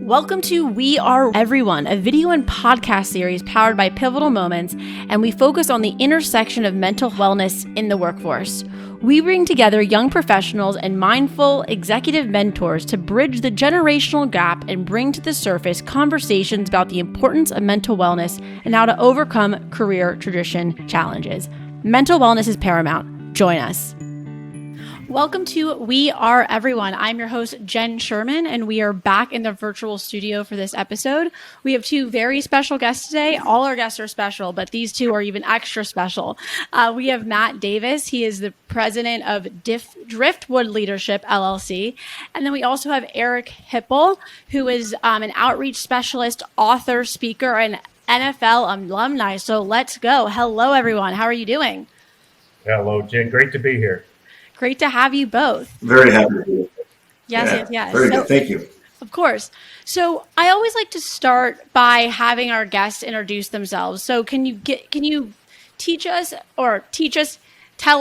Welcome to We Are Everyone, a video and podcast series powered by Pivotal Moments, and we focus on the intersection of mental wellness in the workforce. We bring together young professionals and mindful executive mentors to bridge the generational gap and bring to the surface conversations about the importance of mental wellness and how to overcome career tradition challenges. Mental wellness is paramount. Join us. Welcome to We Are Everyone. I'm your host, Jen Sherman, and we are back in the virtual studio for this episode. We have two very special guests today. All our guests are special, but these two are even extra special. We have Matt Davis. He is the president of Driftwood Leadership LLC. And then we also have Eric Hipple, who is an outreach specialist, author, speaker, and NFL alumni. So let's go. Hello, everyone. How are you doing? Hello, Jen. Great to be here. Great to have you both. Very happy to be here. Yes. Very good. Thank you. Of course. So I always like to start by having our guests introduce themselves. So can you tell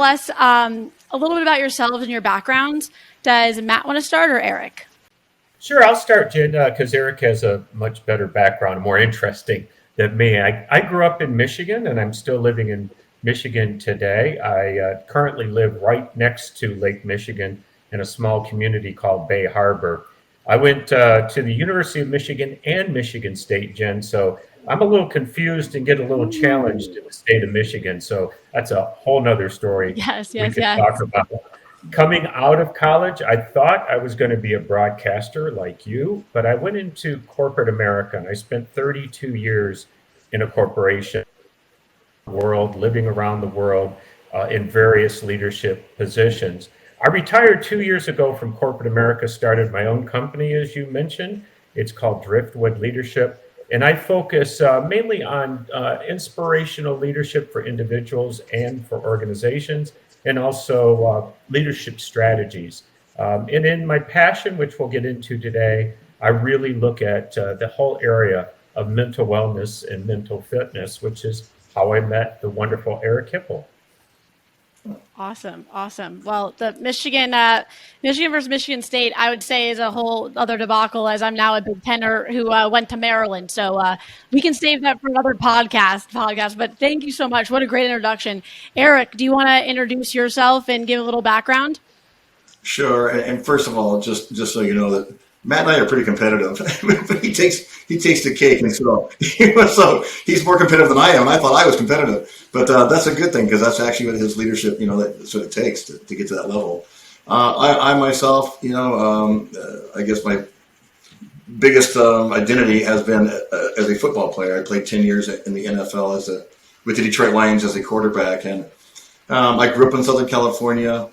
us a little bit about yourselves and your backgrounds? Does Matt want to start or Eric? Sure, I'll start, Jen, because Eric has a much better background, more interesting than me. I grew up in Michigan, and I'm still living in Michigan today. I currently live right next to Lake Michigan in a small community called Bay Harbor. I went to the University of Michigan and Michigan State, Jen, so I'm a little confused and get a little challenged in the state of Michigan. So that's a whole nother story Yes. talk about. Coming out of college, I thought I was going to be a broadcaster like you, but I went into corporate America, and I spent 32 years in a corporation world, living around the world in various leadership positions. I retired 2 years ago from corporate America, started my own company, as you mentioned. It's called Driftwood Leadership, and I focus mainly on inspirational leadership for individuals and for organizations, and also leadership strategies. And in my passion, which we'll get into today, I really look at the whole area of mental wellness and mental fitness, which is how I met the wonderful Eric Hipple. Awesome. Well, the Michigan versus Michigan State, I would say, is a whole other debacle, as I'm now a Big Tenner who went to Maryland. So we can save that for another podcast. But thank you so much. What a great introduction. Eric, do you want to introduce yourself and give a little background? Sure. And first of all, just so you know that Matt and I are pretty competitive. he takes the cake, and so he's more competitive than I am. I thought I was competitive, but that's a good thing, because that's actually what his leadership, that's what it takes to get to that level. I myself, I guess my biggest identity has been as a football player. I played 10 years in the NFL with the Detroit Lions as a quarterback, and I grew up in Southern California.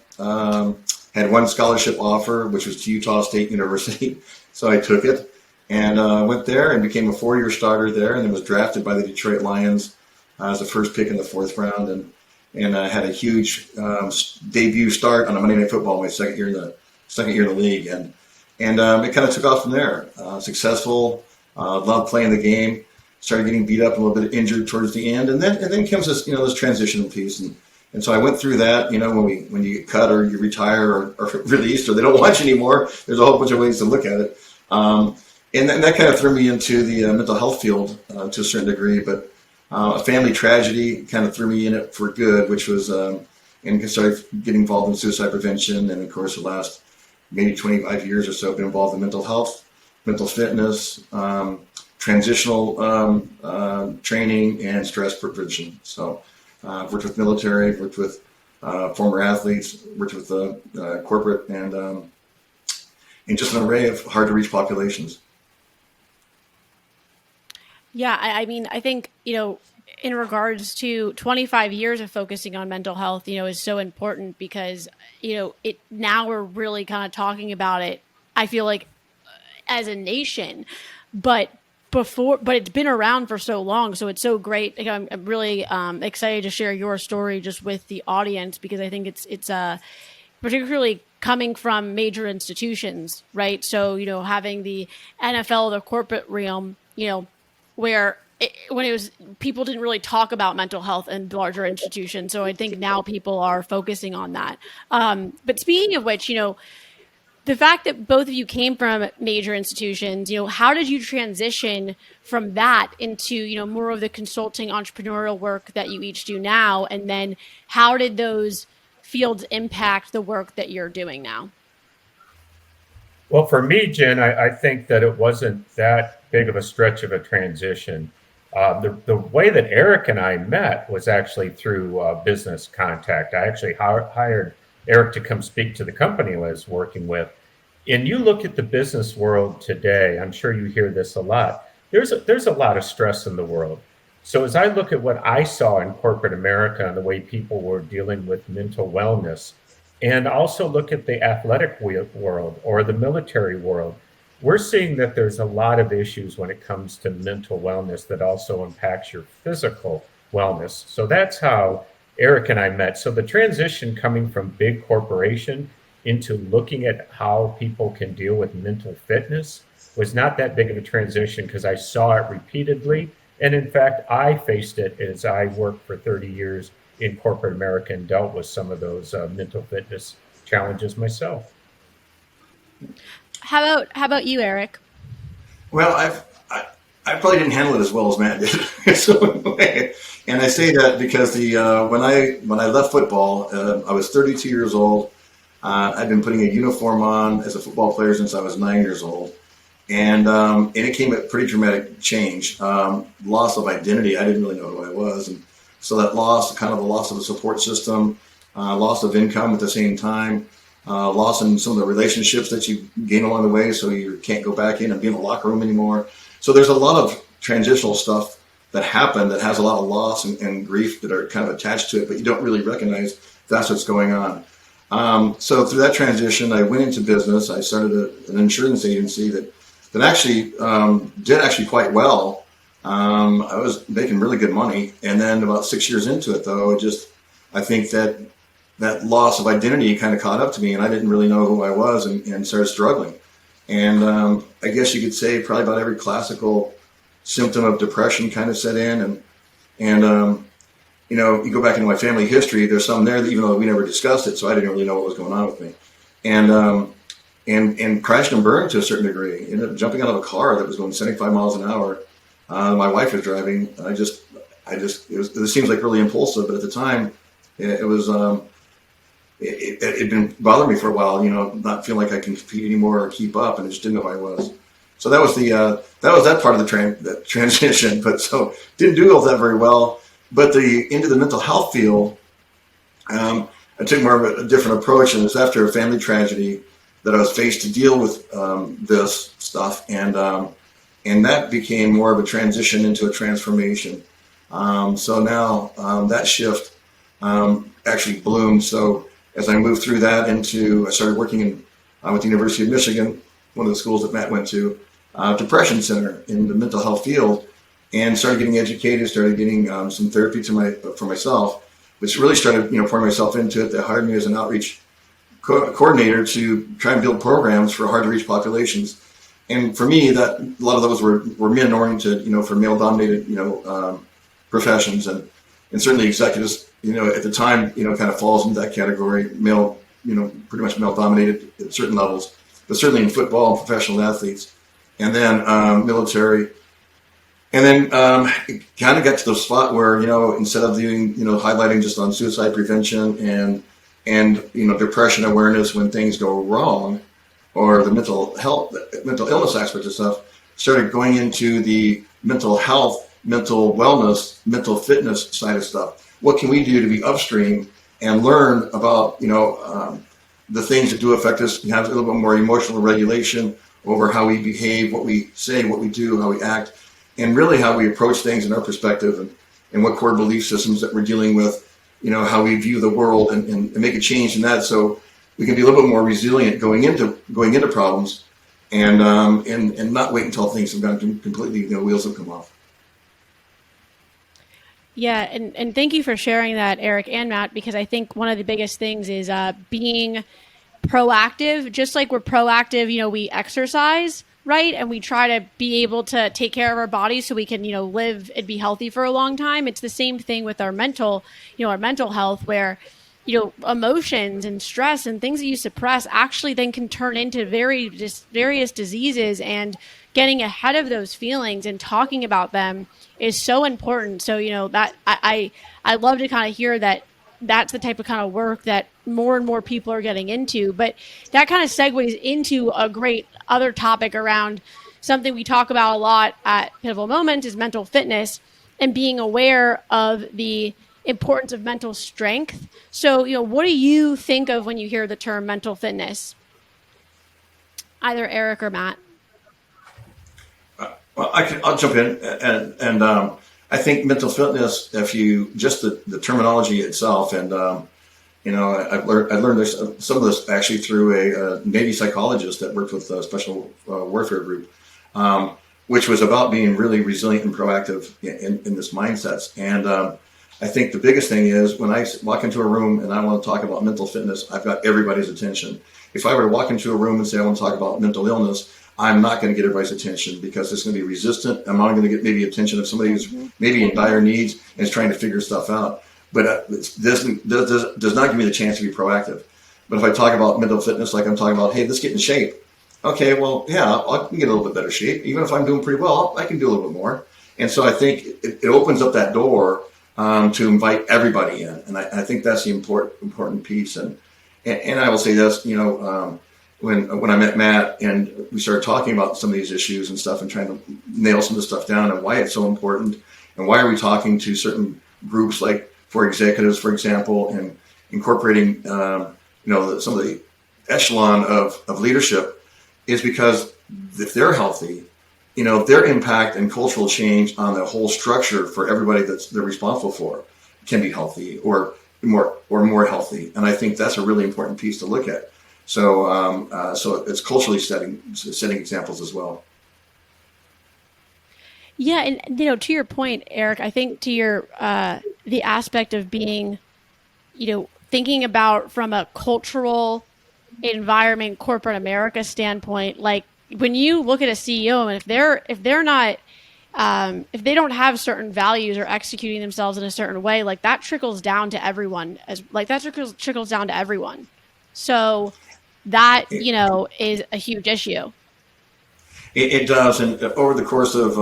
Had one scholarship offer, which was to Utah State University. So I took it and went there and became a 4-year starter there, and then was drafted by the Detroit Lions as the first pick in the 4th round, and I had a huge debut start on a Monday Night Football my second year in the league, and it kind of took off from there. Successful, loved playing the game. Started getting beat up, a little bit injured towards the end, and then comes this transitional piece. And so I went through that, when you get cut or you retire or released or they don't want you anymore, there's a whole bunch of ways to look at it. And that kind of threw me into the mental health field to a certain degree, but a family tragedy kind of threw me in it for good, which was, and started getting involved in suicide prevention. And of course, the last maybe 25 years or so, I've been involved in mental health, mental fitness, transitional training, and stress prevention. So worked with military, worked with former athletes, worked with corporate, and just an array of hard to reach populations. Yeah, I mean, I think, in regards to 25 years of focusing on mental health, is so important because, now we're really kind of talking about it, I feel like, as a nation, but it's been around for so long. So it's so great. I'm really excited to share your story just with the audience, because I think it's particularly coming from major institutions, right? So, having the NFL, the corporate realm, where when it was, people didn't really talk about mental health in larger institutions. So I think now people are focusing on that. But speaking of which, The fact that both of you came from major institutions, how did you transition from that into, more of the consulting entrepreneurial work that you each do now? And then how did those fields impact the work that you're doing now? Well, for me, Jen, I think that it wasn't that big of a stretch of a transition. The way that Eric and I met was actually through business contact. I actually hired Eric to come speak to the company I was working with. And you look at the business world today, I'm sure you hear this a lot. There's a lot of stress in the world. So as I look at what I saw in corporate America and the way people were dealing with mental wellness, and also look at the athletic world or the military world, we're seeing that there's a lot of issues when it comes to mental wellness that also impacts your physical wellness. So that's how Eric and I met. So the transition coming from big corporation into looking at how people can deal with mental fitness was not that big of a transition because I saw it repeatedly. And in fact, I faced it as I worked for 30 years in corporate America and dealt with some of those mental fitness challenges myself. How about you, Eric? Well, I probably didn't handle it as well as Matt did. So, and I say that because when I left football, I was 32 years old. I'd been putting a uniform on as a football player since I was 9 years old. And it came a pretty dramatic change, loss of identity. I didn't really know who I was. And so that loss, kind of the loss of the support system, loss of income at the same time, loss in some of the relationships that you gain along the way. So you can't go back in and be in the locker room anymore. So there's a lot of transitional stuff that happened that has a lot of loss and grief that are kind of attached to it, but you don't really recognize that's what's going on. So through that transition, I went into business. I started an insurance agency that actually did actually quite well. I was making really good money. And then about 6 years into it, though, I think that loss of identity kind of caught up to me, and I didn't really know who I was and started struggling. And I guess you could say probably about every classical symptom of depression kind of set in. And you go back into my family history, there's some there that even though we never discussed it, so I didn't really know what was going on with me. And crashed and burned to a certain degree. Ended up jumping out of a car that was going 75 miles an hour. My wife was driving. It seems like really impulsive, but at the time, it was it had been bothering me for a while. Not feeling like I can compete anymore or keep up, and I just didn't know who I was. So that was that part of the transition. But so didn't do all that very well. But into the mental health field, I took more of a different approach, and it's after a family tragedy that I was faced to deal with this stuff, and that became more of a transition into a transformation. So now that shift actually bloomed. So as I moved through that I started working with the University of Michigan, one of the schools that Matt went to, depression center in the mental health field, and started getting educated, started getting some therapy for myself, which really started pouring myself into it. They hired me as an outreach coordinator to try and build programs for hard to reach populations. And for me, that a lot of those were men oriented, for male dominated, professions, and certainly executives, at the time, kind of falls into that category, male, pretty much male dominated at certain levels, but certainly in football, professional athletes, and then military. And then it kind of got to the spot where, instead of doing, highlighting just on suicide prevention and depression awareness when things go wrong, or the mental illness aspect of stuff, started going into the mental health, mental wellness, mental fitness side of stuff. What can we do to be upstream and learn about, the things that do affect us, and have a little bit more emotional regulation over how we behave, what we say, what we do, how we act, and really how we approach things in our perspective, and what core belief systems that we're dealing with, how we view the world, and make a change in that, so we can be a little bit more resilient going into problems, and not wait until things have gone completely, wheels have come off. Yeah, and thank you for sharing that, Eric and Matt, because I think one of the biggest things is being proactive. Just like we're proactive, we exercise, right? And we try to be able to take care of our bodies so we can, live and be healthy for a long time. It's the same thing with our mental health, where, emotions and stress and things that you suppress actually then can turn into various diseases, and getting ahead of those feelings and talking about them is so important. So, that I love to kind of hear that that's the type of kind of work that more and more people are getting into. But that kind of segues into a great other topic around something we talk about a lot at Pivotal Moments is mental fitness and being aware of the importance of mental strength. So, what do you think of when you hear the term mental fitness? Either Eric or Matt. Well, I'll jump in, and I think mental fitness, if you just the terminology itself, and I learned this, some of this actually through a Navy psychologist that worked with a special warfare group, which was about being really resilient and proactive in this mindsets. And I think the biggest thing is when I walk into a room and I want to talk about mental fitness, I've got everybody's attention. If I were to walk into a room and say I want to talk about mental illness, I'm not going to get everybody's attention because it's going to be resistant. I'm not going to get maybe attention of somebody who's maybe in dire needs and is trying to figure stuff out. But this does not give me the chance to be proactive. But if I talk about mental fitness, like I'm talking about, hey, let's get in shape. Okay, well, yeah, I can get a little bit better shape. Even if I'm doing pretty well, I can do a little bit more. And so I think it opens up that door to invite everybody in. And I think that's the important piece. And I will say this, when I met Matt and we started talking about some of these issues and stuff and trying to nail some of the stuff down and why it's so important and why are we talking to certain groups, like for executives, for example, and incorporating, some of the echelon of leadership, is because if they're healthy, their impact and cultural change on the whole structure for everybody they're responsible for can be healthy or more healthy. And I think that's a really important piece to look at. So it's culturally setting examples as well. Yeah, and to your point, Eric, I think to your the aspect of being, thinking about from a cultural environment, corporate America standpoint, like when you look at a CEO and if they're not if they don't have certain values or executing themselves in a certain way, like that trickles down to everyone trickles down to everyone. So that, is a huge issue. It does. And over the course of,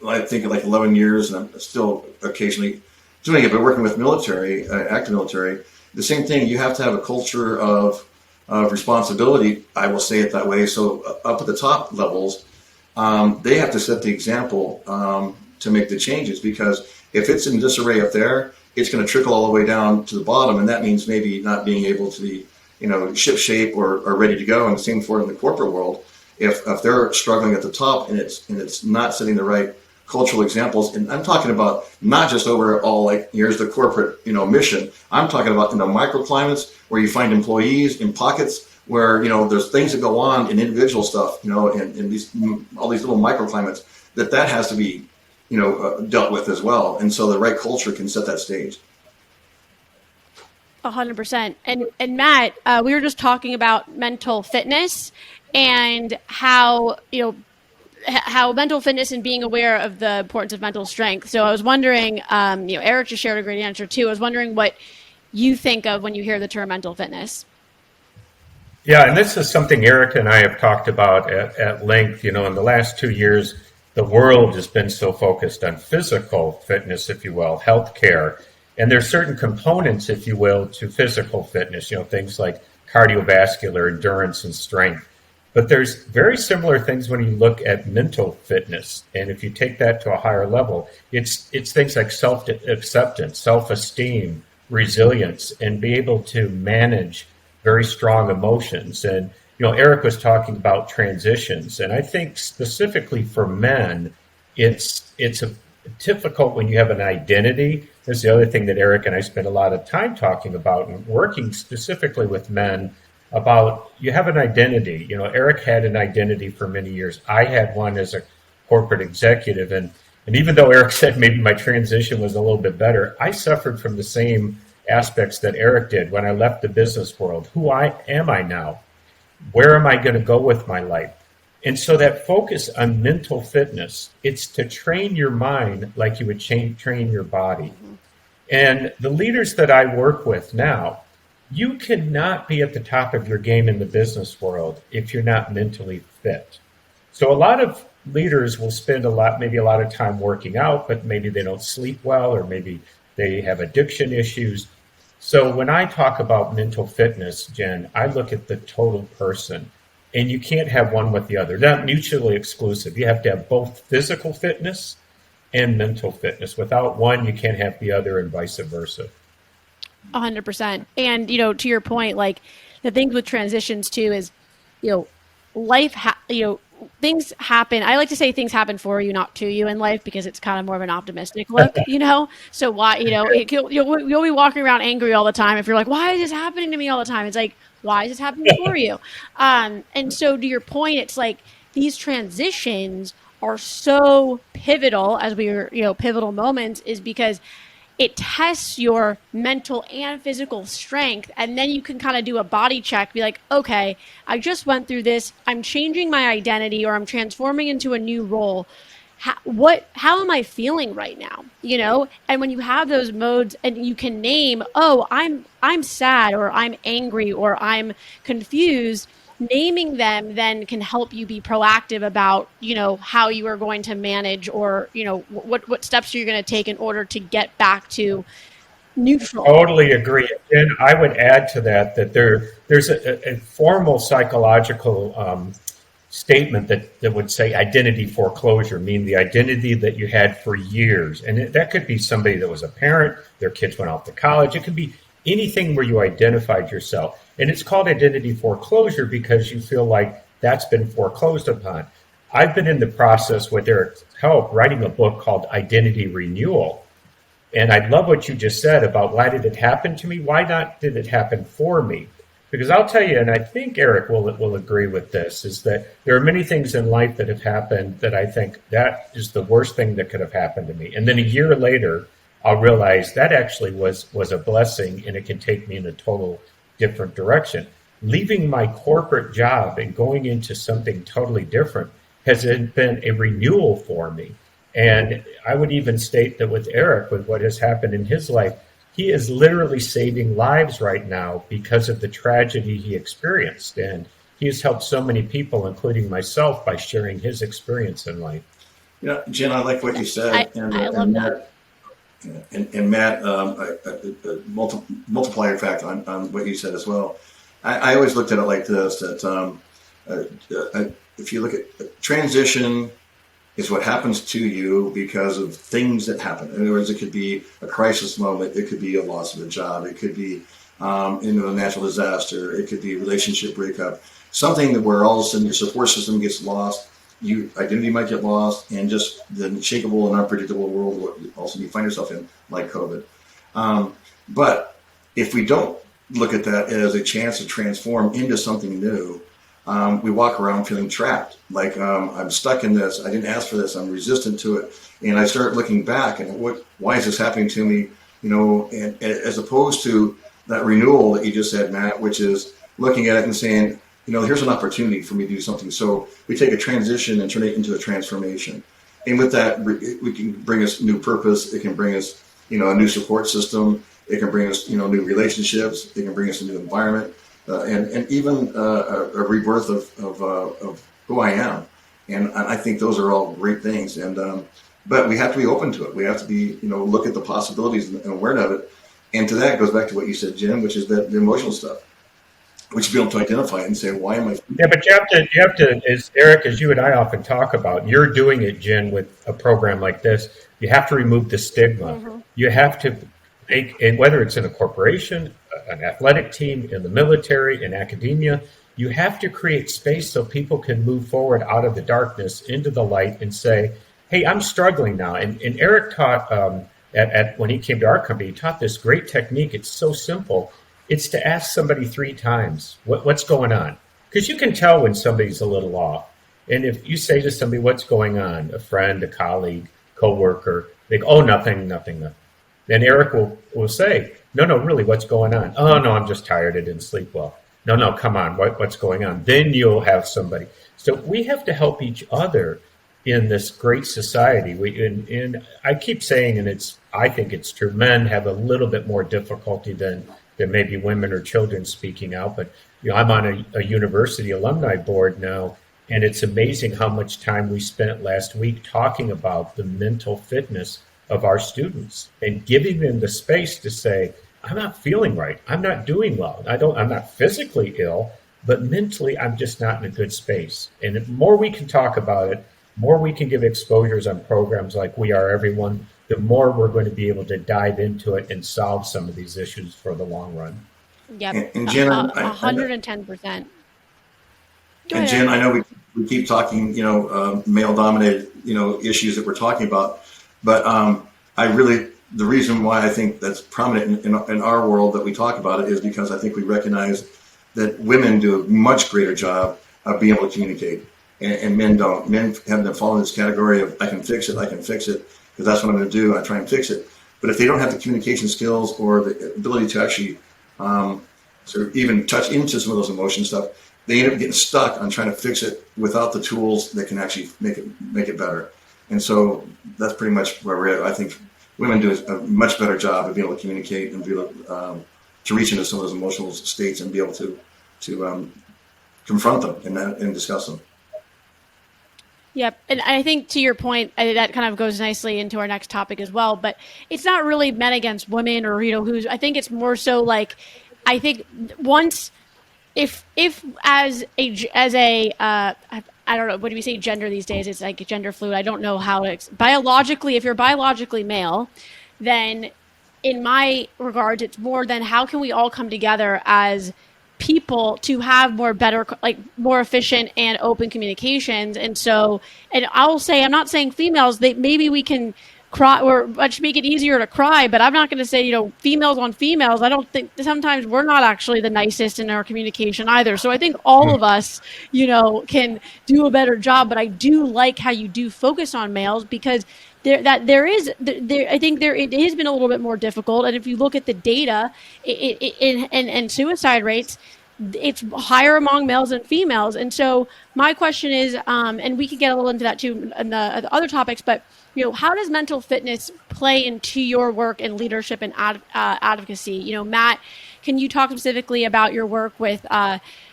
I think like 11 years, and I'm still occasionally doing it, but working with military, active military, the same thing, you have to have a culture of responsibility. I will say it that way. So up at the top levels, they have to set the example to make the changes, because if it's in disarray up there, it's going to trickle all the way down to the bottom. And that means maybe not being able to be, ship shape or ready to go. And the same for in the corporate world. If they're struggling at the top and it's not setting the right cultural examples, and I'm talking about not just overall, like here's the corporate, mission. I'm talking about in the microclimates where you find employees in pockets where, there's things that go on in individual stuff, and all these little microclimates that has to be, dealt with as well. And so the right culture can set that stage. 100%. And Matt, we were just talking about mental fitness and how mental fitness and being aware of the importance of mental strength. So I was wondering, Eric just shared a great answer too. I was wondering what you think of when you hear the term mental fitness. Yeah, and this is something Eric and I have talked about at length. In the last 2 years, the world has been so focused on physical fitness, if you will, healthcare. And there's certain components, if you will, to physical fitness, things like cardiovascular endurance and strength. But there's very similar things when you look at mental fitness. And if you take that to a higher level, it's things like self-acceptance, self-esteem, resilience, and be able to manage very strong emotions. And, Eric was talking about transitions. And I think specifically for men, it's difficult when you have an identity. There's the other thing that Eric and I spend a lot of time talking about and working specifically with men about. You have an identity. Eric had an identity for many years. I had one as a corporate executive. And even though Eric said maybe my transition was a little bit better, I suffered from the same aspects that Eric did when I left the business world. Who am I now? Where am I going to go with my life? And so that focus on mental fitness, it's to train your mind like you would train your body. And the leaders that I work with now, you cannot be at the top of your game in the business world if you're not mentally fit. So a lot of leaders will spend maybe a lot of time working out, but maybe they don't sleep well, or maybe they have addiction issues. So when I talk about mental fitness, Jen, I look at the total person, and you can't have one with the other. They're not mutually exclusive. You have to have both physical fitness and mental fitness. Without one, you can't have the other, and vice versa. 100%. And, to your point, like the things with transitions too is, life, things happen. I like to say things happen for you, not to you in life, because it's kind of more of an optimistic look, So why, you'll be walking around angry all the time. If you're like, why is this happening to me all the time? It's like, why is this happening for you? And so to your point, it's like these transitions are so pivotal, as we were, pivotal moments, is because it tests your mental and physical strength. And then you can kind of do a body check, be like, okay, I just went through this. I'm changing my identity, or I'm transforming into a new role. How am I feeling right now? And when you have those modes and you can name, oh, I'm sad, or I'm angry, or I'm confused, naming them then can help you be proactive about, how you are going to manage, or, what steps you're going to take in order to get back to neutral. Totally agree. And I would add to that there's a formal psychological statement that would say identity foreclosure, meaning the identity that you had for years. And that could be somebody that was a parent, their kids went off to college. It could be anything where you identified yourself. And it's called identity foreclosure because you feel like that's been foreclosed upon. I've been in the process with Eric's help writing a book called Identity Renewal. And I love what you just said about why did it happen to me? Why not did it happen for me? Because I'll tell you, and I think Eric will agree with this, is that there are many things in life that have happened that I think that is the worst thing that could have happened to me. And then a year later, I'll realize that actually was a blessing, and it can take me in a total different direction. Leaving my corporate job and going into something totally different has been a renewal for me. And I would even state that with Eric, with what has happened in his life, he is literally saving lives right now because of the tragedy he experienced. And he has helped so many people, including myself, by sharing his experience in life. Jen, I like what you said. I love that. And Matt, a multiplier effect on what you said as well. I always looked at it like this, that if you look at transition is what happens to you because of things that happen. In other words, it could be a crisis moment. It could be a loss of a job. It could be a natural disaster. It could be a relationship breakup. Something that where all of a sudden your support system gets lost. Your identity might get lost, and just the unshakable and unpredictable world also you find yourself in, like COVID. But if we don't look at that as a chance to transform into something new, we walk around feeling trapped. Like I'm stuck in this. I didn't ask for this. I'm resistant to it, and I start looking back and why is this happening to me? And as opposed to that renewal that you just said, Matt, which is looking at it and saying, here's an opportunity for me to do something. So we take a transition and turn it into a transformation. And with that, we can bring us new purpose. It can bring us, a new support system. It can bring us, new relationships. It can bring us a new environment, and even a rebirth of who I am. And I think those are all great things. And but we have to be open to it. We have to be, look at the possibilities and aware of it. And to that goes back to what you said, Jim, which is that the emotional stuff. We should be able to identify it and say, why am I? Yeah, but you have to, as Eric, as you and I often talk about, you're doing it, Jen, with a program like this. You have to remove the stigma. Mm-hmm. You have to make, and whether it's in a corporation, an athletic team, in the military, in academia, you have to create space so people can move forward out of the darkness into the light and say, hey, I'm struggling now. And Eric taught, when he came to our company, he taught this great technique. It's so simple. It's to ask somebody 3 times, what's going on? Because you can tell when somebody's a little off. And if you say to somebody, what's going on? A friend, a colleague, coworker, they go, oh, nothing. Then Eric will say, no, really, what's going on? Oh, no, I'm just tired. I didn't sleep well. No, come on, what's going on? Then you'll have somebody. So we have to help each other in this great society. And I keep saying, and I think it's true, men have a little bit more difficulty than maybe women or children speaking out. But I'm on a university alumni board now, and it's amazing how much time we spent last week talking about the mental fitness of our students and giving them the space to say, I'm not feeling right. I'm not doing well. I'm not physically ill, but mentally I'm just not in a good space. And the more we can talk about it, more we can give exposures on programs like We Are Everyone, the more we're going to be able to dive into it and solve some of these issues for the long run. Yep. And Jen, 110%. And Jen, I know we keep talking, male-dominated, issues that we're talking about, but the reason why I think that's prominent in our world that we talk about it is because I think we recognize that women do a much greater job of being able to communicate, and men don't. Men have to fall in this category of I can fix it, because that's what I'm going to do. I try and fix it. But if they don't have the communication skills or the ability to actually sort of even touch into some of those emotion stuff, they end up getting stuck on trying to fix it without the tools that can actually make it better. And so that's pretty much where we're at. I think women do a much better job of being able to communicate and be able to reach into some of those emotional states and be able to confront them and discuss them. Yep. And I think to your point, that kind of goes nicely into our next topic as well, but it's not really men against women or, I think it's more so like, I think once, if as a I don't know, what do we say gender these days? It's like gender fluid. I don't know how biologically, if you're biologically male, then in my regards, it's more than how can we all come together as people to have more efficient and open communications. And I'll say, I'm not saying females, maybe we can cry or let's make it easier to cry, but I'm not going to say, females on females. I don't think sometimes we're not actually the nicest in our communication either. So I think all of us, can do a better job, but I do like how you do focus on males because it has been a little bit more difficult. And if you look at the data and suicide rates, it's higher among males and females. And so my question is, and we could get a little into that too in the other topics, but how does mental fitness play into your work in leadership and advocacy? Matt, can you talk specifically about your work with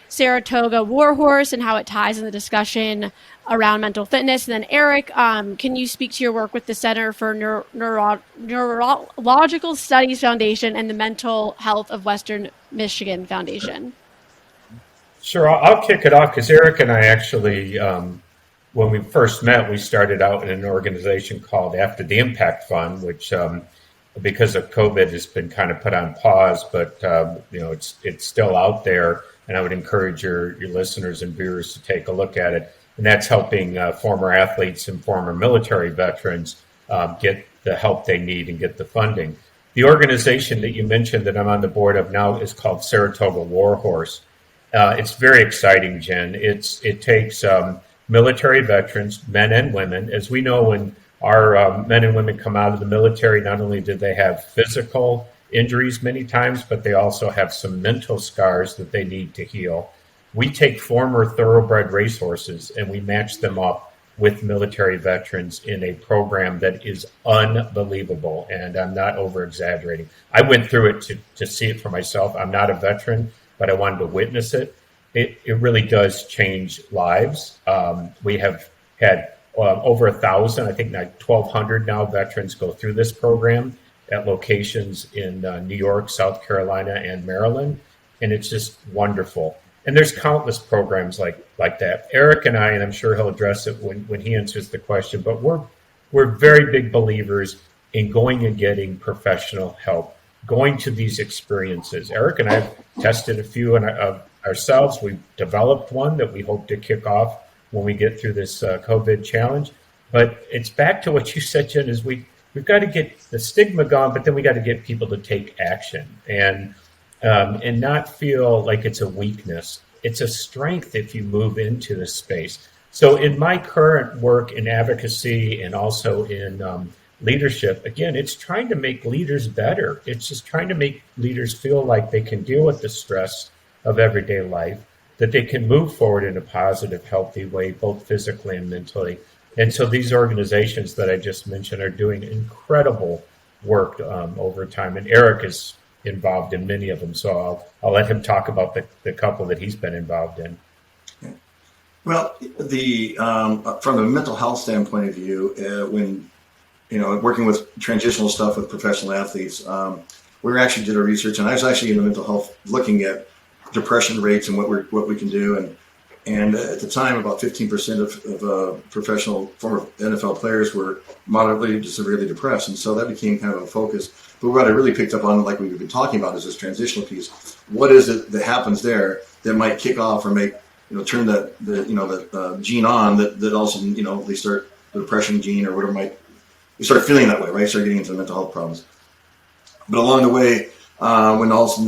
Saratoga Warhorse and how it ties in the discussion around mental fitness? And then Eric, can you speak to your work with the Center for Neurological Studies Foundation and the Mental Health of Western Michigan Foundation? Sure, I'll kick it off because Eric and I actually, when we first met, we started out in an organization called After the Impact Fund, which because of COVID has been kind of put on pause, but it's still out there. And I would encourage your listeners and viewers to take a look at it. And that's helping former athletes and former military veterans get the help they need and get the funding. The organization that you mentioned that I'm on the board of now is called Saratoga Warhorse. It's very exciting, Jen. It takes military veterans, men and women. As we know, when our men and women come out of the military, not only do they have physical injuries many times, but they also have some mental scars that they need to heal. We take former thoroughbred racehorses and we match them up with military veterans in a program that is unbelievable. And I'm not over exaggerating. I went through it to see it for myself. I'm not a veteran, but I wanted to witness it. It really does change lives. We have had over 1,000, I think 1,200 now veterans go through this program at locations in New York, South Carolina, and Maryland. And it's just wonderful. And there's countless programs like that. Eric and I, and I'm sure he'll address it when he answers the question, but we're very big believers in going and getting professional help, going to these experiences. Eric and I have tested a few of ourselves. We've developed one that we hope to kick off when we get through this COVID challenge. But it's back to what you said, Jen, is we've got to get the stigma gone, but then we got to get people to take action and not feel like it's a weakness. It's a strength if you move into this space. So in my current work in advocacy and also in leadership, again, it's trying to make leaders better. It's just trying to make leaders feel like they can deal with the stress of everyday life, that they can move forward in a positive, healthy way, both physically and mentally. And so these organizations that I just mentioned are doing incredible work over time. And Eric is involved in many of them. So I'll let him talk about the couple that he's been involved in. Well, from a mental health standpoint of view, when working with transitional stuff with professional athletes, we actually did our research, and I was actually in the mental health looking at depression rates and what we can do, and at the time, about 15% of professional former NFL players were moderately to severely depressed, and so that became kind of a focus. But what I really picked up on, like we've been talking about, is this transitional piece. What is it that happens there that might kick off or make turn the gene on that also they start the depression gene or whatever you start feeling that way, right? Start getting into the mental health problems. But along the way, when all of a sudden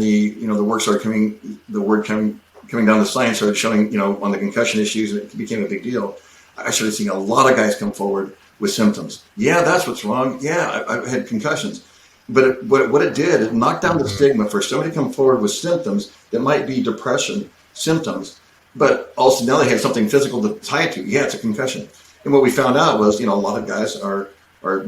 the word coming down, the science started showing, on the concussion issues, and it became a big deal. I started seeing a lot of guys come forward with symptoms. Yeah, that's what's wrong. Yeah, I had concussions. But what it did, it knocked down the stigma for somebody to come forward with symptoms that might be depression symptoms, but also now they had something physical to tie it to. Yeah, it's a concussion. And what we found out was, a lot of guys are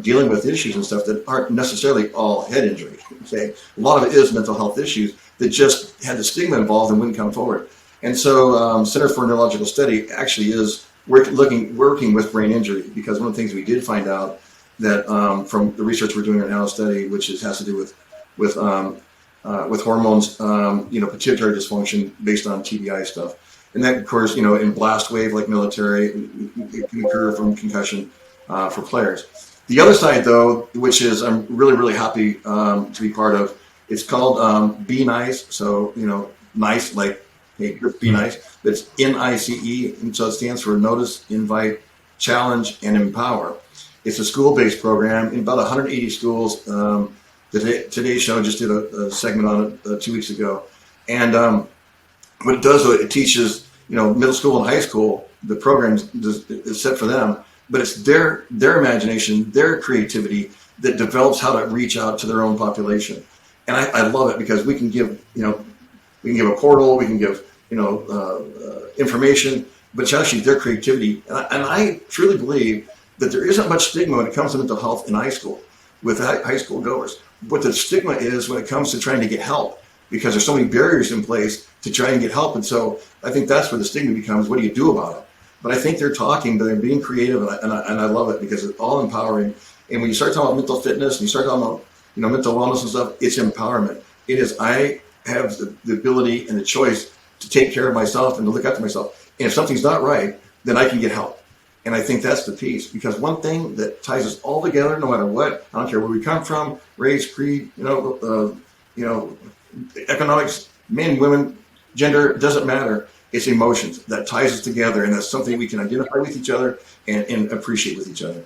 dealing with issues and stuff that aren't necessarily all head injury. Okay, a lot of it is mental health issues that just had the stigma involved and wouldn't come forward. And so Center for Neurological Study actually is working with brain injury, because one of the things we did find out that from the research we're doing right now, a study which has to do with hormones, pituitary dysfunction based on TBI stuff. And that, of course, in blast wave, like military, it can occur from concussion for players. The other side, though, which is I'm really, really happy to be part of, it's called Be Nice. So, nice, like, hey, be nice. But it's NICE, and so it stands for Notice, Invite, Challenge, and Empower. It's a school-based program in about 180 schools. Today's Show just did a segment on it 2 weeks ago. And what it does, it teaches, middle school and high school, the program is set for them, but it's their imagination, their creativity that develops how to reach out to their own population. And I love it, because we can give a portal, we can give, information, but it's actually their creativity. And I truly believe that there isn't much stigma when it comes to mental health in high school with high school goers. What the stigma is when it comes to trying to get help, because there's so many barriers in place to try and get help. And so I think that's where the stigma becomes, what do you do about it? But I think they're they're being creative, and I love it, because it's all empowering. And when you start talking about mental fitness and you start talking about, mental wellness and stuff, it's empowerment. It is, I have the ability and the choice to take care of myself and to look after myself. And if something's not right, then I can get help. And I think that's the piece, because one thing that ties us all together, no matter what, I don't care where we come from, race, creed, economics, men, women, gender, it doesn't matter. It's emotions that ties us together, and that's something we can identify with each other and appreciate with each other.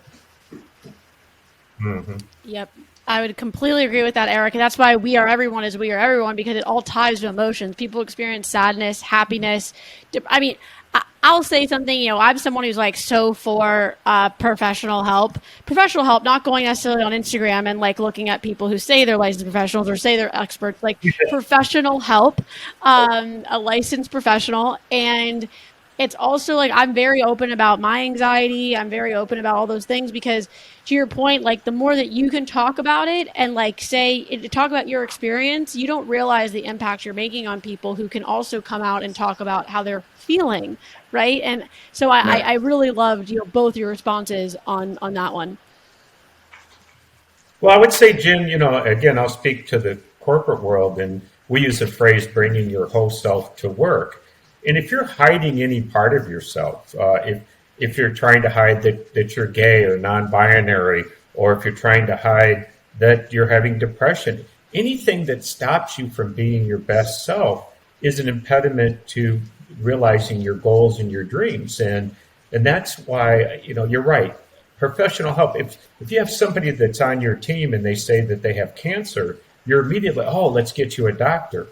Mm-hmm. Yep. I would completely agree with that, Eric. And that's why We Are Everyone is We Are Everyone, because it all ties to emotions. People experience sadness, happiness. I'll say something, I'm someone who's like so for professional help, not going necessarily on Instagram and like looking at people who say they're licensed professionals or say they're experts, like professional help, a licensed professional. And it's also like, I'm very open about my anxiety. I'm very open about all those things, because to your point, like the more that you can talk about it and like talk about your experience, you don't realize the impact you're making on people who can also come out and talk about how they're feeling. Right. And so I really loved both your responses on that one. Well, I would say, Jim, again, I'll speak to the corporate world, and we use the phrase bringing your whole self to work. And if you're hiding any part of yourself, if you're trying to hide that you're gay or non-binary, or if you're trying to hide that you're having depression, anything that stops you from being your best self is an impediment to realizing your goals and your dreams. And that's why, you're right. Professional help. If you have somebody that's on your team and they say that they have cancer, you're immediately, let's get you a doctor.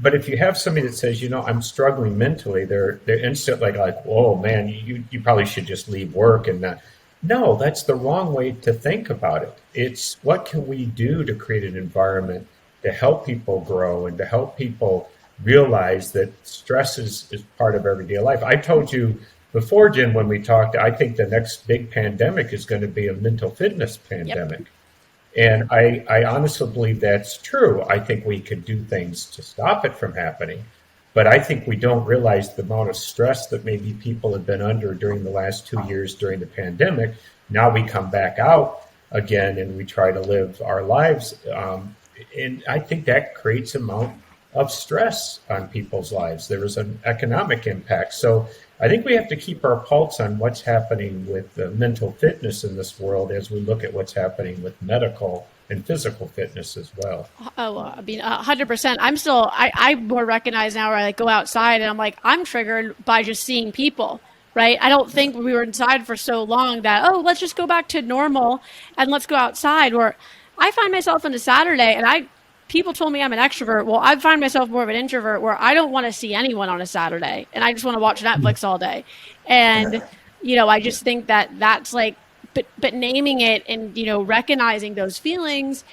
But if you have somebody that says, I'm struggling mentally, they're instantly like, whoa, man, you probably should just leave work. And no, that's the wrong way to think about it. It's what can we do to create an environment to help people grow and to help people realize that stress is part of everyday life. I told you before, Jen, when we talked, I think the next big pandemic is going to be a mental fitness pandemic. Yep. And I honestly believe that's true. I think we could do things to stop it from happening. But I think we don't realize the amount of stress that maybe people have been under during the last 2 years during the pandemic. Now we come back out again and we try to live our lives. And I think that creates an amount of stress on people's lives. There is an economic impact. So I think we have to keep our pulse on what's happening with mental fitness in this world as we look at what's happening with medical and physical fitness as well. Oh, I mean, 100%. I more recognize now where I go outside and I'm like, I'm triggered by just seeing people, right? I don't think we were inside for so long that, let's just go back to normal and let's go outside. Where I find myself on a Saturday and people told me I'm an extrovert. Well, I find myself more of an introvert where I don't want to see anyone on a Saturday and I just want to watch Netflix all day. And, I just think that's like, but naming it and, recognizing those feelings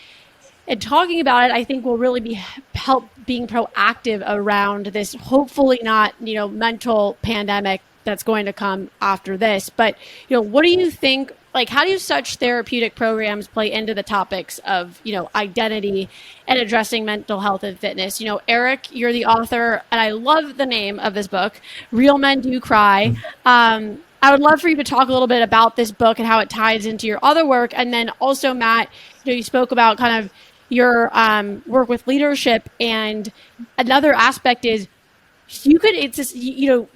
and talking about it, I think will really help being proactive around this, hopefully not, mental pandemic that's going to come after this. But, what do you think, like, how do such therapeutic programs play into the topics of, identity and addressing mental health and fitness? Eric, you're the author, and I love the name of this book, Real Men Do Cry. I would love for you to talk a little bit about this book and how it ties into your other work. And then also, Matt, you spoke about kind of your work with leadership. And another aspect is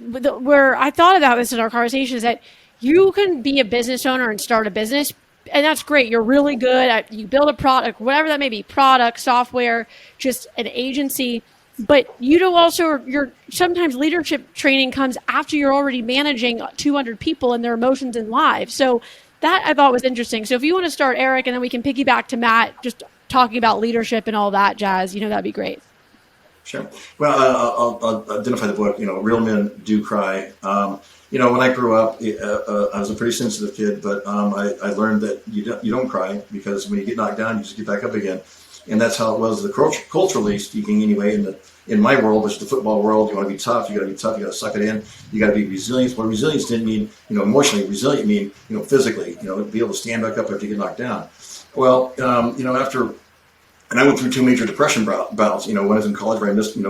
where I thought about this in our conversation is that you can be a business owner and start a business. And that's great. You're really good at, you build a product, whatever that may be, product, software, just an agency. But your sometimes leadership training comes after you're already managing 200 people and their emotions and lives. So that I thought was interesting. So if you want to start, Eric, and then we can piggyback to Matt, just talking about leadership and all that jazz, that'd be great. Sure. Well, I'll identify the book, Real Men Do Cry. When I grew up, I was a pretty sensitive kid, but I learned that you don't cry because when you get knocked down, you just get back up again. And that's how it was, culturally speaking, anyway. In my world, which is the football world, you want to be tough. You got to be tough. You got to suck it in. You got to be resilient. Well, resilience didn't mean, emotionally. Resilient mean, physically. Be able to stand back up after you get knocked down. Well, and I went through 2 major depression bouts. When I was in college, where I missed,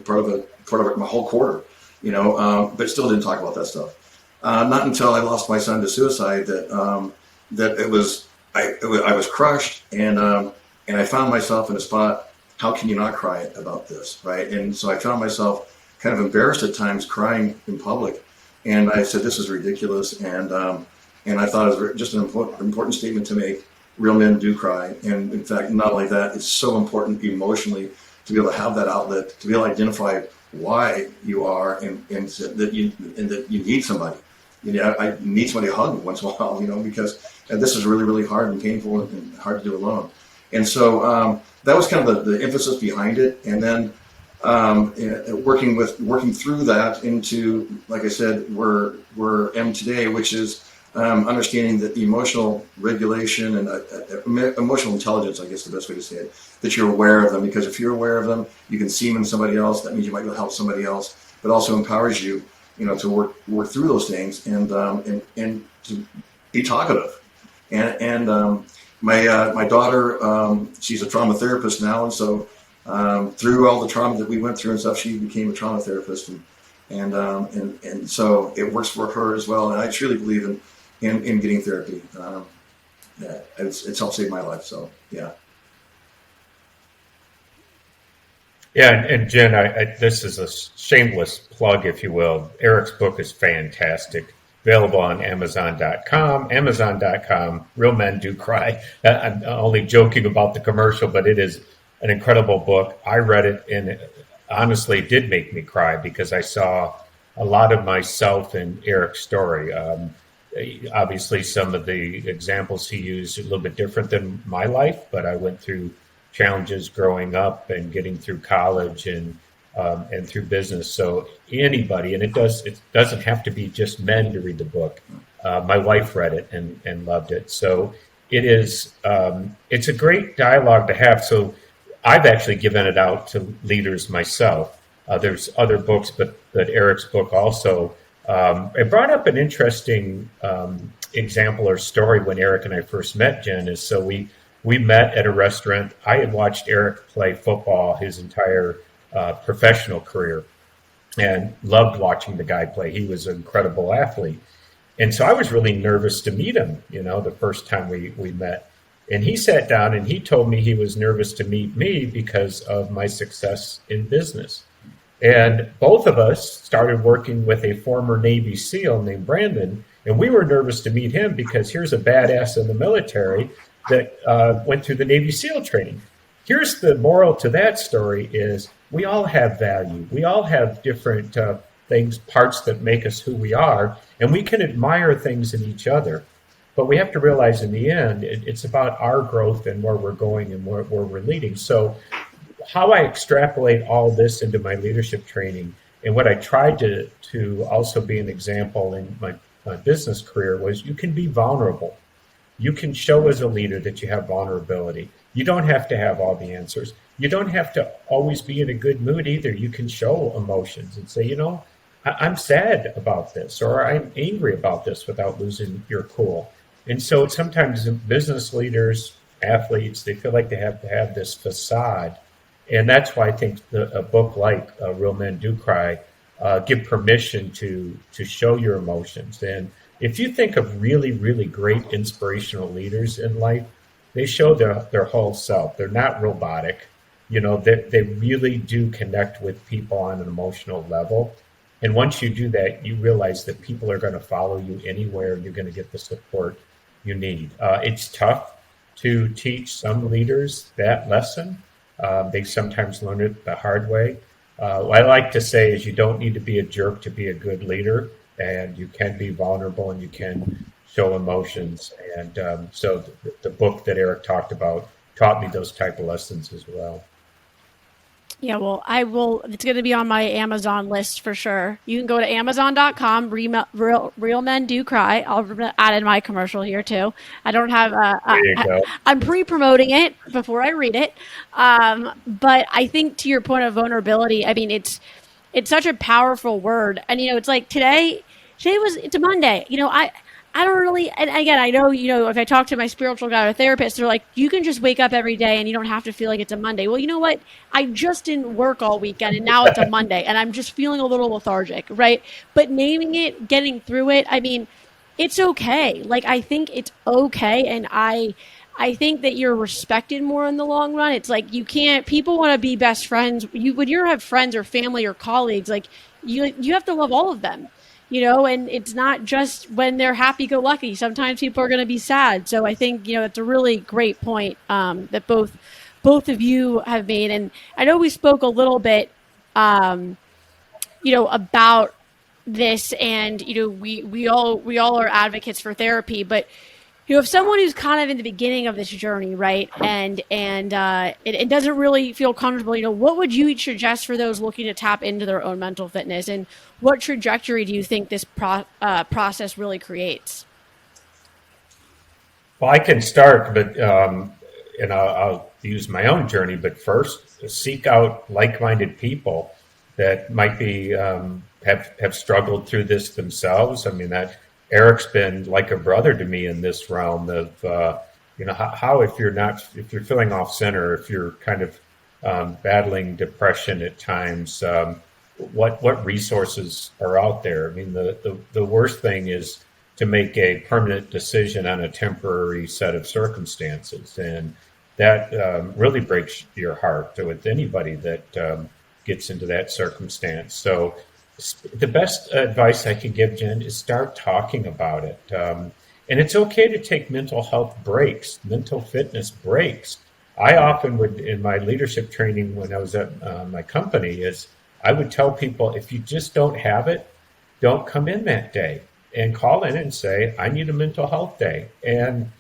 part of it, my whole quarter. But still didn't talk about that stuff. Not until I lost my son to suicide that it was I was crushed and I found myself in a spot. How can you not cry about this, right? And so I found myself kind of embarrassed at times, crying in public. And I said, "This is ridiculous." And I thought it was just an important statement to make. Real men do cry, and in fact, not only that, it's so important emotionally to be able to have that outlet, to be able to identify why you are, and that you need somebody. I need somebody to hug once in a while, because this is really, really hard and painful and hard to do alone. And so that was kind of the emphasis behind it. And then working through that into, like I said, where am today, which is understanding that the emotional regulation and emotional intelligence, I guess the best way to say it, that you're aware of them. Because if you're aware of them, you can see them in somebody else. That means you might be able to help somebody else, but also empowers you, to work through those things and to be talkative. And my daughter, she's a trauma therapist now, and so through all the trauma that we went through and stuff, she became a trauma therapist, and so it works for her as well. And I truly believe in getting therapy. It's helped save my life. So yeah. Yeah, and Jen, this is a shameless plug, if you will. Eric's book is fantastic. Available on Amazon.com. Amazon.com. Real Men Do Cry. I'm only joking about the commercial, but it is an incredible book. I read it, and it honestly did make me cry because I saw a lot of myself in Eric's story. Obviously, some of the examples he used are a little bit different than my life, but I went through challenges growing up and getting through college and through business. So anybody, and it doesn't have to be just men to read the book. My wife read it and loved it. So it is, it's a great dialogue to have. So I've actually given it out to leaders myself. There's other books, but Eric's book also It brought up an interesting example or story when Eric and I first met, Jen, is so we met at a restaurant. I had watched Eric play football his entire professional career and loved watching the guy play. He was an incredible athlete. And so I was really nervous to meet him, the first time we met. And he sat down and he told me he was nervous to meet me because of my success in business. And both of us started working with a former Navy SEAL named Brandon. And we were nervous to meet him because here's a badass in the military that went through the Navy SEAL training. Here's the moral to that story is we all have value. We all have different things, parts that make us who we are, and we can admire things in each other. But we have to realize in the end, it's about our growth and where we're going and where we're leading. So how I extrapolate all this into my leadership training and what I tried to also be an example in my business career was you can be vulnerable. You can show as a leader that you have vulnerability. You don't have to have all the answers. You don't have to always be in a good mood either. You can show emotions and say, I'm sad about this or I'm angry about this without losing your cool. And so sometimes business leaders, athletes, they feel like they have to have this facade. And that's why I think a book like Real Men Do Cry give permission to show your emotions. And if you think of really, really great inspirational leaders in life, they show their whole self. They're not robotic. They really do connect with people on an emotional level. And once you do that, you realize that people are going to follow you anywhere. You're going to get the support you need. It's tough to teach some leaders that lesson. They sometimes learn it the hard way. What I like to say is you don't need to be a jerk to be a good leader, and you can be vulnerable and you can show emotions. And so the book that Eric talked about taught me those type of lessons as well. Yeah, well, it's going to be on my Amazon list for sure. You can go to Amazon.com, Real Men Do Cry. I'll add in my commercial here too. I don't have, I'm pre-promoting it before I read it. But I think to your point of vulnerability, I mean, it's such a powerful word. And, it's like it's a Monday. I don't really, and again, I know, if I talk to my spiritual guy or therapist, they're like, you can just wake up every day and you don't have to feel like it's a Monday. Well, you know what? I just didn't work all weekend and now it's a Monday and I'm just feeling a little lethargic, right? But naming it, getting through it, I mean, it's okay. Like, I think it's okay. And I think that you're respected more in the long run. It's like, people want to be best friends. When you have friends or family or colleagues, like you have to love all of them. And it's not just when they're happy-go-lucky. Sometimes people are going to be sad. So I think, it's a really great point that both of you have made. And I know we spoke a little bit, about this, and we all are advocates for therapy, but if someone who's kind of in the beginning of this journey, right, and it doesn't really feel comfortable, what would you suggest for those looking to tap into their own mental fitness, and what trajectory do you think this process really creates? Well, I can start, but and I'll use my own journey. But first, seek out like-minded people that might be have struggled through this themselves. I mean, that Eric's been like a brother to me in this realm of how if you're feeling off center, if you're kind of battling depression at times, what resources are out there? I mean, the worst thing is to make a permanent decision on a temporary set of circumstances, and that really breaks your heart with anybody that gets into that circumstance. So the best advice I can give, Jen, is start talking about it. And it's okay to take mental health breaks, mental fitness breaks. I often would, in my leadership training when I was at my company, is I would tell people, if you just don't have it, don't come in that day, and call in and say, I need a mental health day. And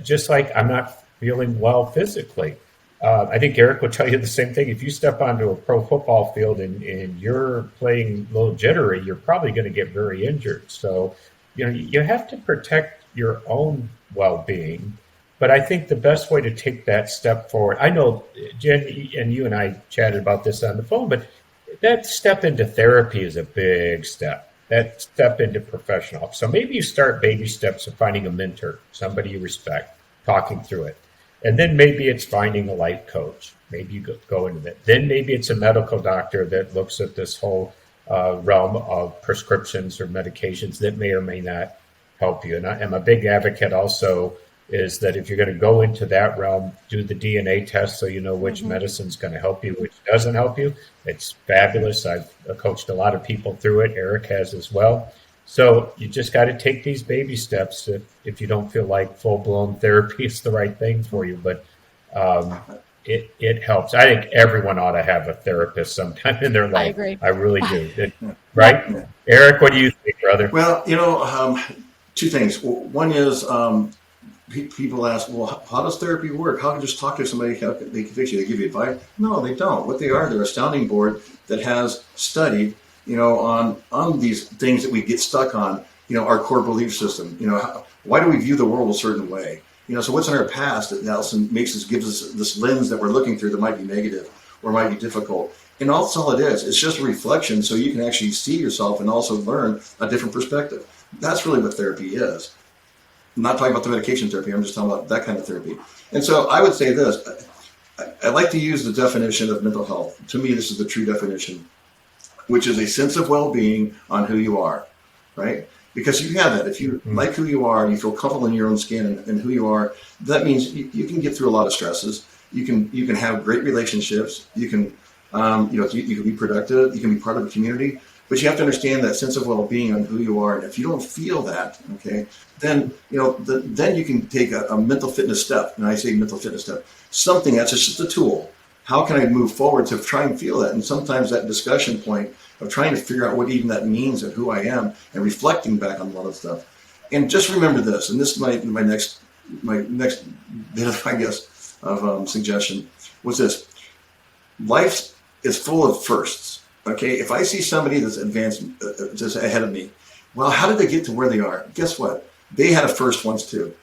just like I'm not feeling well physically, I think Eric will tell you the same thing. If you step onto a pro football field and you're playing a little jittery, you're probably going to get very injured. So, you have to protect your own well-being. But I think the best way to take that step forward, I know, Jen, and you and I chatted about this on the phone, but that step into therapy is a big step. that step into professional. So maybe you start baby steps of finding a mentor, somebody you respect, talking through it. And then maybe it's finding a life coach. Maybe you go into that. Then maybe it's a medical doctor that looks at this whole realm of prescriptions or medications that may or may not help you. And I'm a big advocate also is that if you're going to go into that realm, do the DNA test so you know which medicine's going to help you, which doesn't help you. It's fabulous. I've coached a lot of people through it. Eric has as well. So you just got to take these baby steps if you don't feel like full-blown therapy is the right thing for you. But it helps. I think everyone ought to have a therapist sometime in their life. I agree. I really do. Right? Yeah. Eric, what do you think, brother? Well, two things. One is people ask, well, how does therapy work? How can you just talk to somebody? How can they fix you? They give you advice? No, they don't. What they're a sounding board that has studied, on these things that we get stuck on, our core belief system. Why do we view the world a certain way? So what's in our past that Nelson gives us this lens that we're looking through that might be negative or might be difficult. And that's all it is. It's just a reflection so you can actually see yourself and also learn a different perspective. That's really what therapy is. I'm not talking about the medication therapy. I'm just talking about that kind of therapy. And so I would say this. I like to use the definition of mental health. To me, this is the true definition, which is a sense of well-being on who you are, right? Because you have that. If you like who you are, you feel comfortable in your own skin and who you are, that means you can get through a lot of stresses. You can have great relationships. You can, you can be productive. You can be part of a community. But you have to understand that sense of well-being on who you are. And if you don't feel that, okay, then then you can take a mental fitness step. And I say mental fitness step, something that's just a tool. How can I move forward to try and feel that? And sometimes that discussion point of trying to figure out what even that means and who I am and reflecting back on a lot of stuff. And just remember this, and this is my next bit of, I guess, of suggestion was this. Life is full of firsts. Okay, if I see somebody that's advanced, just ahead of me, well, how did they get to where they are? Guess what? They had a first once too.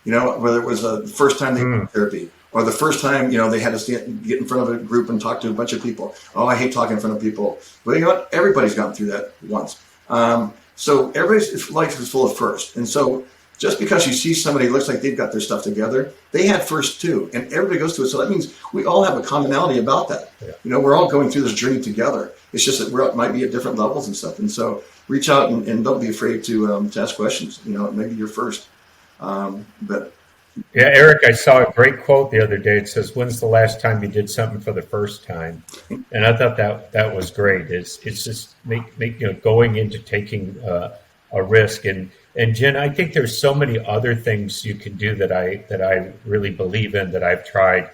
Whether it was the first time they did therapy or the first time, they had to get in front of a group and talk to a bunch of people. Oh, I hate talking in front of people. But you know what? Everybody's gone through that once. So everybody's life is full of firsts. And so just because you see somebody who looks like they've got their stuff together, they had first too. And everybody goes through it. So that means we all have a commonality about that. Yeah. We're all going through this journey together. It's just that we might be at different levels and stuff. And so reach out and don't be afraid to ask questions. Maybe you're first. But yeah, Eric, I saw a great quote the other day. It says, "When's the last time you did something for the first time?" And I thought that was great. It's just going into taking a risk. And Jen, I think there's so many other things you can do that I really believe in that I've tried.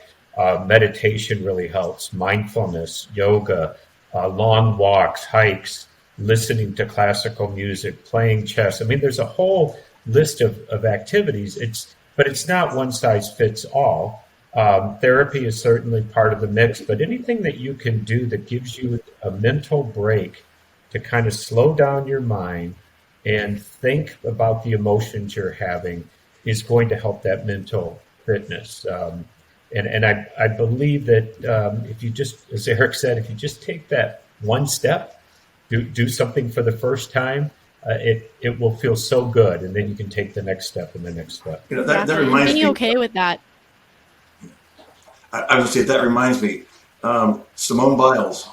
Meditation really helps. Mindfulness, yoga, long walks, hikes, listening to classical music, playing chess. I mean, there's a whole list of activities. But it's not one size fits all. Therapy is certainly part of the mix, but anything that you can do that gives you a mental break to kind of slow down your mind and think about the emotions you're having is going to help that mental fitness. And I believe that if you just, as Eric said, if you just take that one step, do something for the first time, it will feel so good, and then you can take the next step and the next step. That reminds me. Being okay with that. I would say that reminds me. Simone Biles.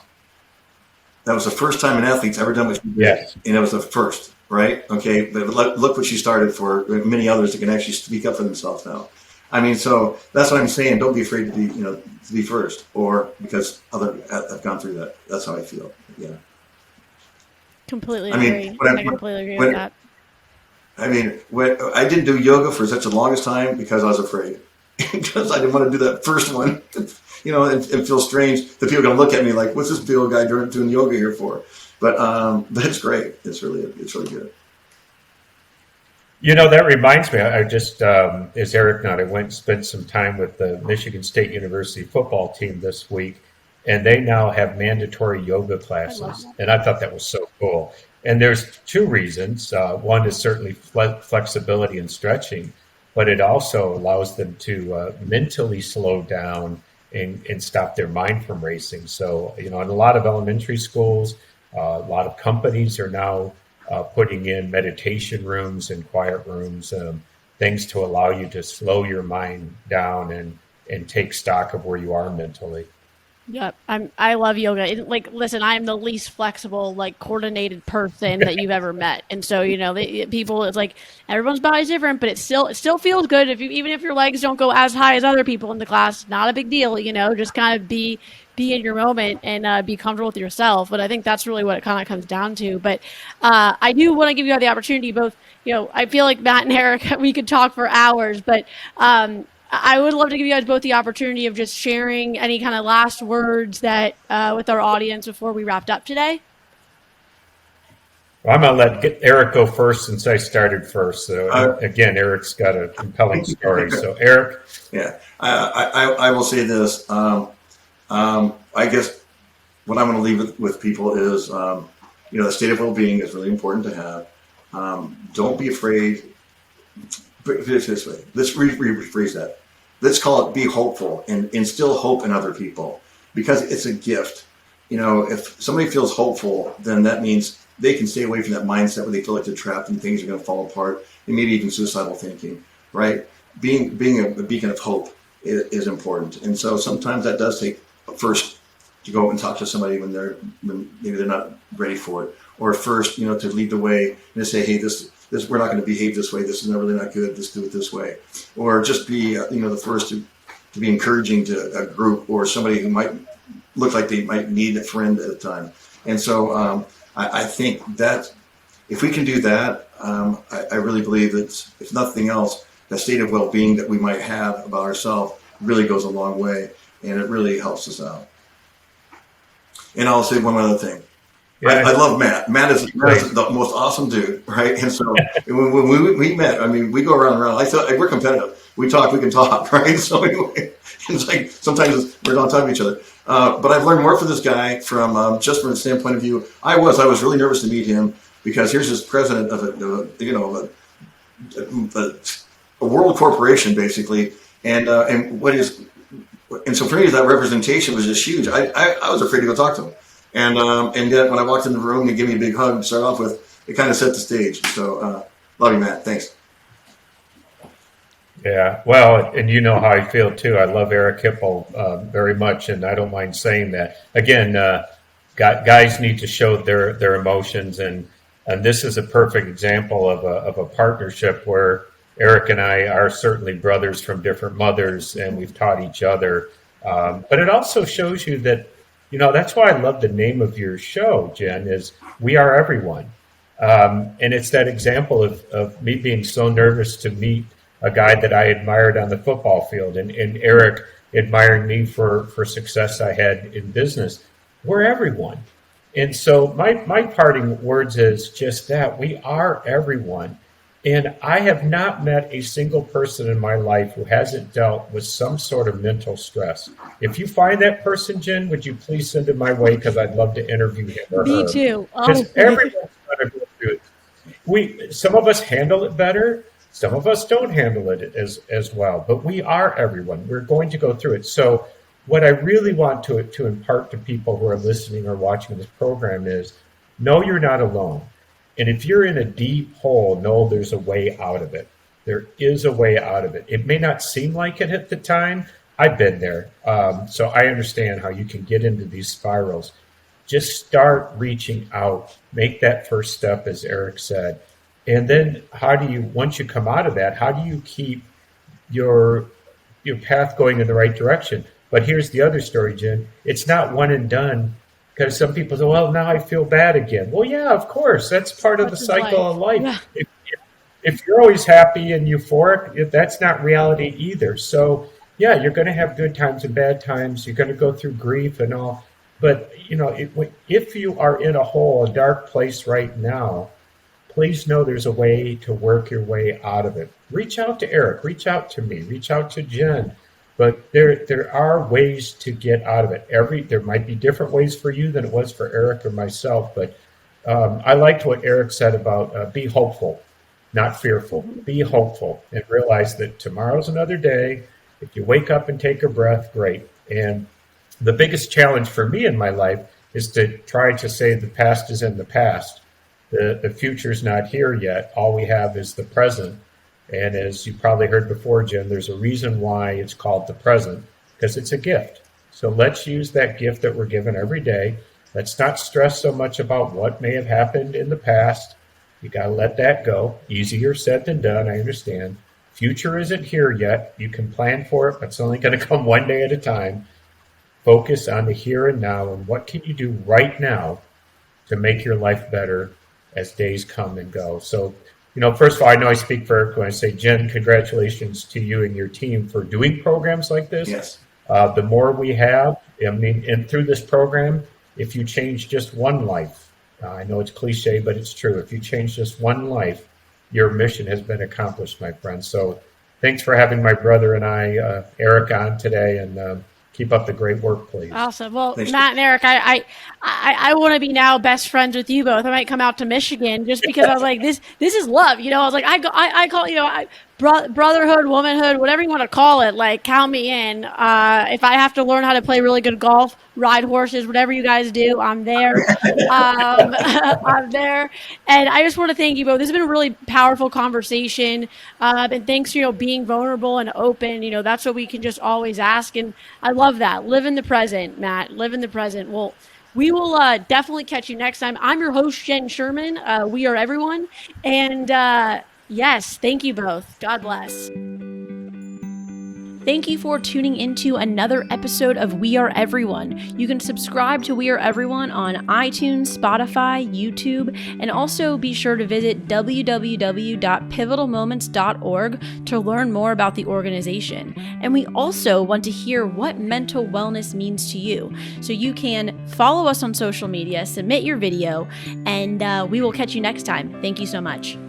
That was the first time an athlete's ever done what she did. Yes. And it was the first, right? Okay, but look what she started for. Many others that can actually speak up for themselves now. I mean, so that's what I'm saying. Don't be afraid to be first, or because others have gone through that. That's how I feel. Yeah. Completely agree. I completely agree with that. I mean, I didn't do yoga for such the longest time because I was afraid. Because I didn't want to do that first one, and feel strange that people are going to look at me like, what's this Bill guy doing yoga here for? But it's great. It's really good. That reminds me, I just, as Eric noted, I went and spent some time with the Michigan State University football team this week. And they now have mandatory yoga classes. And I thought that was so cool. And there's two reasons. One is certainly flexibility and stretching, but it also allows them to mentally slow down and stop their mind from racing. So, in a lot of elementary schools, a lot of companies are now putting in meditation rooms and quiet rooms, things to allow you to slow your mind down and take stock of where you are mentally. Yep. I love yoga. Like, listen, I am the least flexible, like coordinated person that you've ever met. And so, people, it's like everyone's body's different, but it still feels good even if your legs don't go as high as other people in the class, not a big deal, just kind of be in your moment and be comfortable with yourself. But I think that's really what it kind of comes down to. But I do want to give you the opportunity both, I feel like Matt and Eric, we could talk for hours, but I would love to give you guys both the opportunity of just sharing any kind of last words that with our audience before we wrapped up today. Well, I'm going to let Eric go first since I started first. So again, Eric's got a compelling story. So Eric. Yeah, I will say this. I guess what I'm going to leave with people is, the state of well-being is really important to have. Don't be afraid. Put it this way. Let's rephrase that. Let's call it be hopeful and instill hope in other people, because it's a gift. If somebody feels hopeful, then that means they can stay away from that mindset where they feel like they're trapped and things are going to fall apart, and maybe even suicidal thinking, right? Being a beacon of hope is important. And so sometimes that does take first to go and talk to somebody when maybe they're not ready for it, or first, to lead the way and to say, hey, this we're not going to behave this way. This is really not good. Let's do it this way. Or just be, the first to be encouraging to a group or somebody who might look like they might need a friend at a time. And so I think that if we can do that, I really believe that if nothing else, the state of well-being that we might have about ourselves really goes a long way, and it really helps us out. And I'll say one other thing. Yeah. I love Matt. Matt is the most awesome dude, right? And so when we met, we go around and around. I thought we're competitive. We talk, we can talk, right? So anyway, it's like sometimes we're not talking to each other. But I've learned more from this guy from just from the standpoint of view. I was really nervous to meet him, because here's this president of a world corporation basically, and so for me that representation was just huge. I was afraid to go talk to him. And yet when I walked in the room, he gave me a big hug to start off with. It kind of set the stage. So love you, Matt. Thanks. Yeah, well, and you know how I feel too. I love Eric Hipple very much, and I don't mind saying that. Again, guys need to show their emotions, and this is a perfect example of a partnership where Eric and I are certainly brothers from different mothers, and we've taught each other. But it also shows you that, that's why I love the name of your show, Jen, is We Are Everyone. And it's that example of me being so nervous to meet a guy that I admired on the football field, and Eric admiring me for success I had in business. We're everyone. And so my parting words is just that. We are everyone. And I have not met a single person in my life who hasn't dealt with some sort of mental stress. If you find that person, Jen, would you please send it my way? Because I'd love to interview him or her. Me too. Because everyone's going to go through it. Some of us handle it better. Some of us don't handle it as well. But we are everyone. We're going to go through it. So what I really want to impart to people who are listening or watching this program is, know you're not alone. And if you're in a deep hole, know there's a way out of it. There is a way out of it. It may not seem like it at the time. I've been there. So I understand how you can get into these spirals. Just start reaching out. Make that first step, as Eric said. And then once you come out of that, how do you keep your path going in the right direction? But here's the other story, Jen. It's not one and done. Because some people say, well, now I feel bad again. Well, yeah, of course. That's part of the cycle of life. Yeah. If you're always happy and euphoric, that's not reality either. So, yeah, you're going to have good times and bad times. You're going to go through grief and all. But, if you are in a hole, a dark place right now, please know there's a way to work your way out of it. Reach out to Eric. Reach out to me. Reach out to Jen. But there are ways to get out of it. There might be different ways for you than it was for Eric or myself. But I liked what Eric said about be hopeful, not fearful. Be hopeful and realize that tomorrow's another day. If you wake up and take a breath, great. And the biggest challenge for me in my life is to try to say the past is in the past. The future's not here yet. All we have is the present. And as you probably heard before, Jim, there's a reason why it's called the present, because it's a gift. So let's use that gift that we're given every day. Let's not stress so much about what may have happened in the past. You got to let that go. Easier said than done, I understand. Future isn't here yet. You can plan for it, but it's only going to come one day at a time. Focus on the here and now, and what can you do right now to make your life better as days come and go. So, first of all, I know I speak for Eric when I say, Jen, congratulations to you and your team for doing programs like this. Yes. The more we have, and through this program, if you change just one life, I know it's cliche, but it's true. If you change just one life, your mission has been accomplished, my friend. So thanks for having my brother and I, Eric, on today, and keep up the great work, please. Awesome. Well, thanks, Matt and Eric, I want to be now best friends with you both. I might come out to Michigan just because I was like, this is love. I was like, I call, brotherhood, womanhood, whatever you want to call it, like count me in. If I have to learn how to play really good golf, ride horses, whatever you guys do, I'm there. I'm there. And I just want to thank you both. This has been a really powerful conversation. And thanks for, being vulnerable and open. That's what we can just always ask. And I love that. Live in the present, Matt. Live in the present. Well, we will definitely catch you next time. I'm your host, Jen Sherman. We are everyone. And yes, thank you both. God bless. Thank you for tuning into another episode of We Are Everyone. You can subscribe to We Are Everyone on iTunes, Spotify, YouTube, and also be sure to visit www.pivotalmoments.org to learn more about the organization. And we also want to hear what mental wellness means to you. So you can follow us on social media, submit your video, and we will catch you next time. Thank you so much.